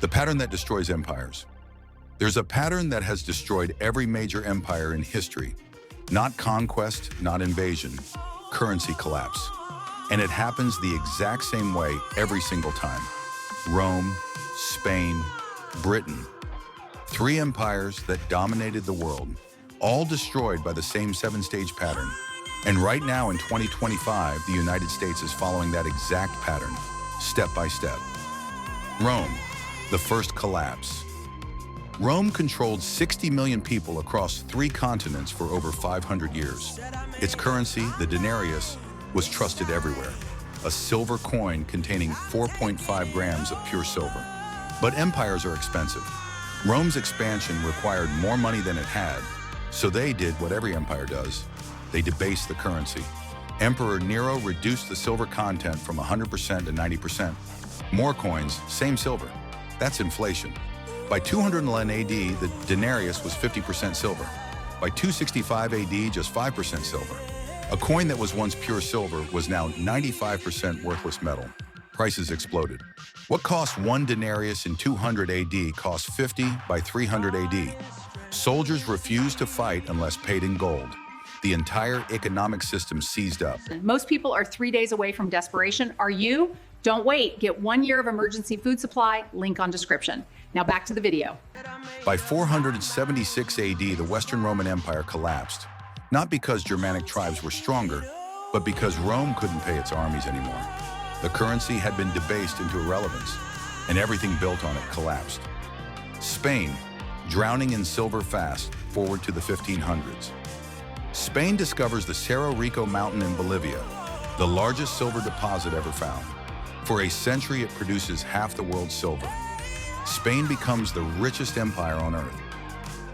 The pattern that destroys empires. There's a pattern that has destroyed every major empire in history. Not conquest, not invasion, currency collapse. And it happens the exact same way every single time. Rome, Spain, Britain. Three empires that dominated the world, all destroyed by the same seven-stage pattern. And right now in 2025, the United States is following that exact pattern, step by step. Rome, the first collapse. Rome controlled 60 million people across 3 continents for over 500 years. Its currency, the denarius, was trusted everywhere, a silver coin containing 4.5 grams of pure silver. But empires are expensive. Rome's expansion required more money than it had, so they did what every empire does. They debased the currency. Emperor Nero reduced the silver content from 100% to 90%. More coins, same silver. That's inflation. By 211 AD, the denarius was 50% silver. By 265 AD, just 5% silver. A coin that was once pure silver was now 95% worthless metal. Prices exploded. What cost 1 denarius in 200 AD cost 50 by 300 AD. Soldiers refused to fight unless paid in gold. The entire economic system seized up. Most people are 3 days away from desperation. Are you? Don't wait. Get 1 year of emergency food supply. Link on description. Now back to the video. By 476 AD, the Western Roman Empire collapsed. Not because Germanic tribes were stronger, but because Rome couldn't pay its armies anymore. The currency had been debased into irrelevance, and everything built on it collapsed. Spain, drowning in silver fast, forward to the 1500s. Spain discovers the Cerro Rico mountain in Bolivia, the largest silver deposit ever found. For a century, it produces half the world's silver. Spain becomes the richest empire on earth.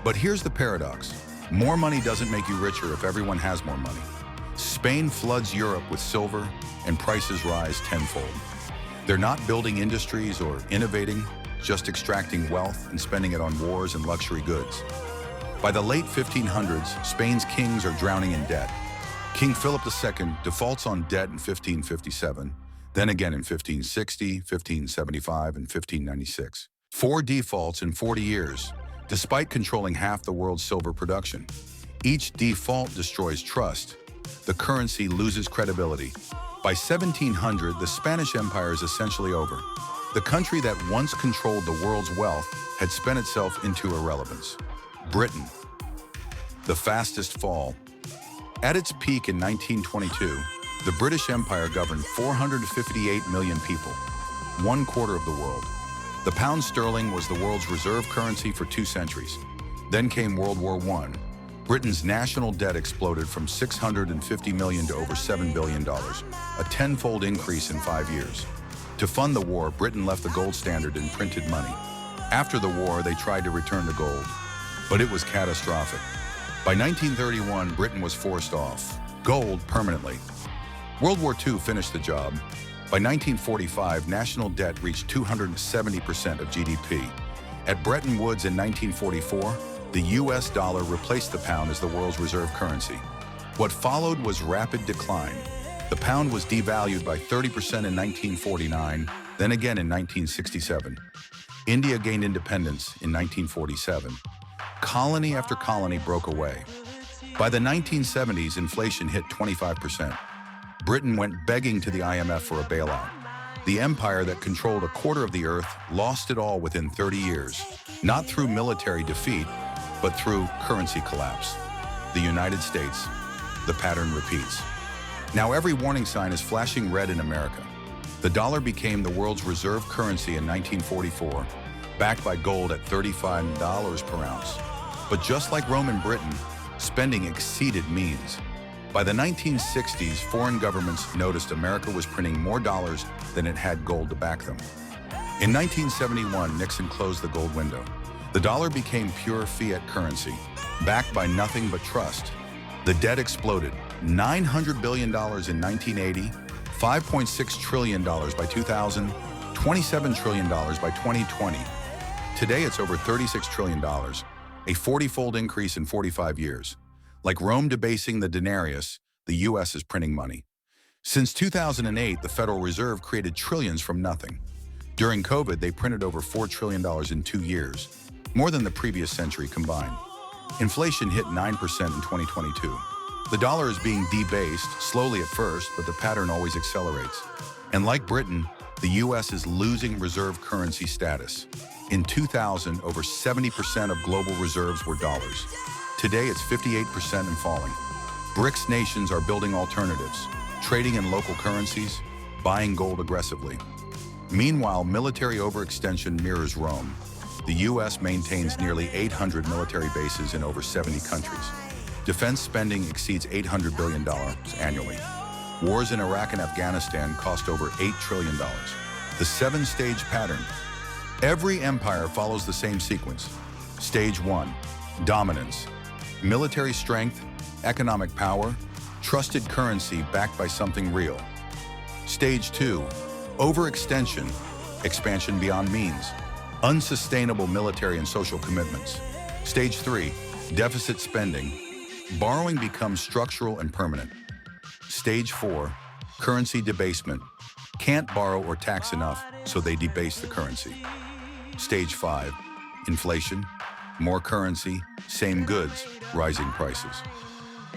But here's the paradox. More money doesn't make you richer if everyone has more money. Spain floods Europe with silver, and prices rise tenfold. They're not building industries or innovating, just extracting wealth and spending it on wars and luxury goods. By the late 1500s, Spain's kings are drowning in debt. King Philip II defaults on debt in 1557, then again in 1560, 1575, and 1596. 4 defaults in 40 years, despite controlling half the world's silver production. Each default destroys trust. The currency loses credibility. By 1700, the Spanish Empire is essentially over. The country that once controlled the world's wealth had spent itself into irrelevance. Britain, the fastest fall. At its peak in 1922, the British Empire governed 458 million people, 1/4 of the world. The pound sterling was the world's reserve currency for 2 centuries. Then came World War I. Britain's national debt exploded from $650 million to over $7 billion, a tenfold increase in 5 years. To fund the war, Britain left the gold standard and printed money. After the war, they tried to return to gold, but it was catastrophic. By 1931, Britain was forced off gold permanently. World War II finished the job. By 1945, national debt reached 270% of GDP. At Bretton Woods in 1944, the US dollar replaced the pound as the world's reserve currency. What followed was rapid decline. The pound was devalued by 30% in 1949, then again in 1967. India gained independence in 1947. Colony after colony broke away. By the 1970s, inflation hit 25%. Britain went begging to the IMF for a bailout. The empire that controlled 1/4 of the earth lost it all within 30 years, not through military defeat, but through currency collapse. The United States, the pattern repeats. Now every warning sign is flashing red in America. The dollar became the world's reserve currency in 1944, backed by gold at $35 per ounce. But just like Rome and Britain, spending exceeded means. By the 1960s, foreign governments noticed America was printing more dollars than it had gold to back them. In 1971, Nixon closed the gold window. The dollar became pure fiat currency, backed by nothing but trust. The debt exploded. $900 billion in 1980, $5.6 trillion by 2000, $27 trillion by 2020. Today, it's over $36 trillion, a 40-fold increase in 45 years. Like Rome debasing the denarius, the U.S. is printing money. Since 2008, the Federal Reserve created trillions from nothing. During COVID, they printed over $4 trillion in 2 years, more than the previous century combined. Inflation hit 9% in 2022. The dollar is being debased, slowly at first, but the pattern always accelerates. And like Britain, the US is losing reserve currency status. In 2000, over 70% of global reserves were dollars. Today, it's 58% and falling. BRICS nations are building alternatives, trading in local currencies, buying gold aggressively. Meanwhile, military overextension mirrors Rome. The US maintains nearly 800 military bases in over 70 countries. Defense spending exceeds $800 billion annually. Wars in Iraq and Afghanistan cost over $8 trillion. The 7-stage pattern. Every empire follows the same sequence. Stage 1, dominance. Military strength, economic power, trusted currency backed by something real. Stage 2, overextension, expansion beyond means, unsustainable military and social commitments. Stage 3, deficit spending, borrowing becomes structural and permanent. Stage 4, currency debasement, can't borrow or tax enough, so they debase the currency. Stage 5, inflation, more currency, same goods, rising prices.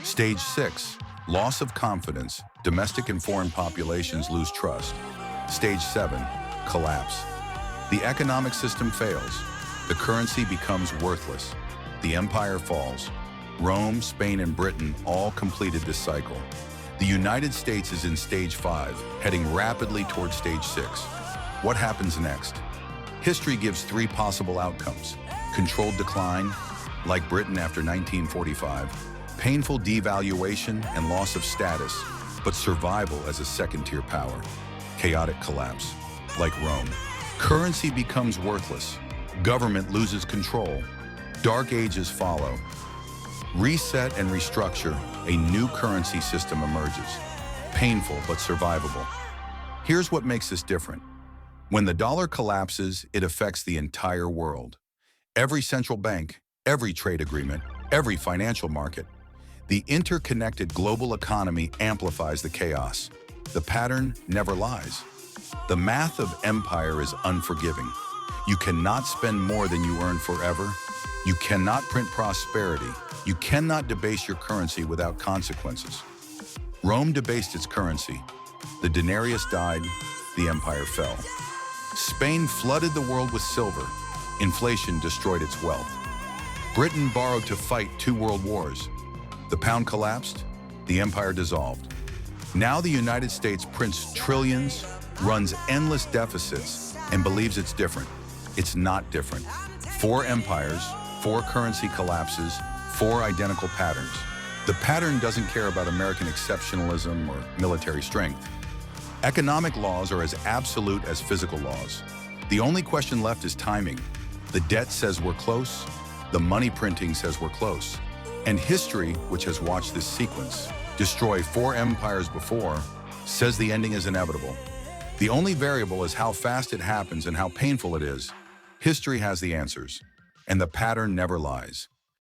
Stage 6, loss of confidence, domestic and foreign populations lose trust. Stage 7, collapse. The economic system fails. The currency becomes worthless. The empire falls. Rome, Spain, and Britain all completed this cycle. The United States is in stage 5, heading rapidly toward stage 6. What happens next? History gives 3 possible outcomes. Controlled decline, like Britain after 1945, painful devaluation and loss of status, but survival as a second-tier power. Chaotic collapse, like Rome. Currency becomes worthless. Government loses control. Dark ages follow. Reset and restructure, a new currency system emerges. Painful but survivable. Here's what makes this different. When the dollar collapses, it affects the entire world. Every central bank, every trade agreement, every financial market. The interconnected global economy amplifies the chaos. The pattern never lies. The math of empire is unforgiving. You cannot spend more than you earn forever. You cannot print prosperity. You cannot debase your currency without consequences. Rome debased its currency. The denarius died, the empire fell. Spain flooded the world with silver. Inflation destroyed its wealth. Britain borrowed to fight 2 world wars. The pound collapsed, the empire dissolved. Now the United States prints trillions, runs endless deficits, and believes it's different. It's not different. 4 empires, 4 currency collapses, 4 identical patterns. The pattern doesn't care about American exceptionalism or military strength. Economic laws are as absolute as physical laws. The only question left is timing. The debt says we're close. The money printing says we're close. And history, which has watched this sequence destroy 4 empires before, says the ending is inevitable. The only variable is how fast it happens and how painful it is. History has the answers, and the pattern never lies.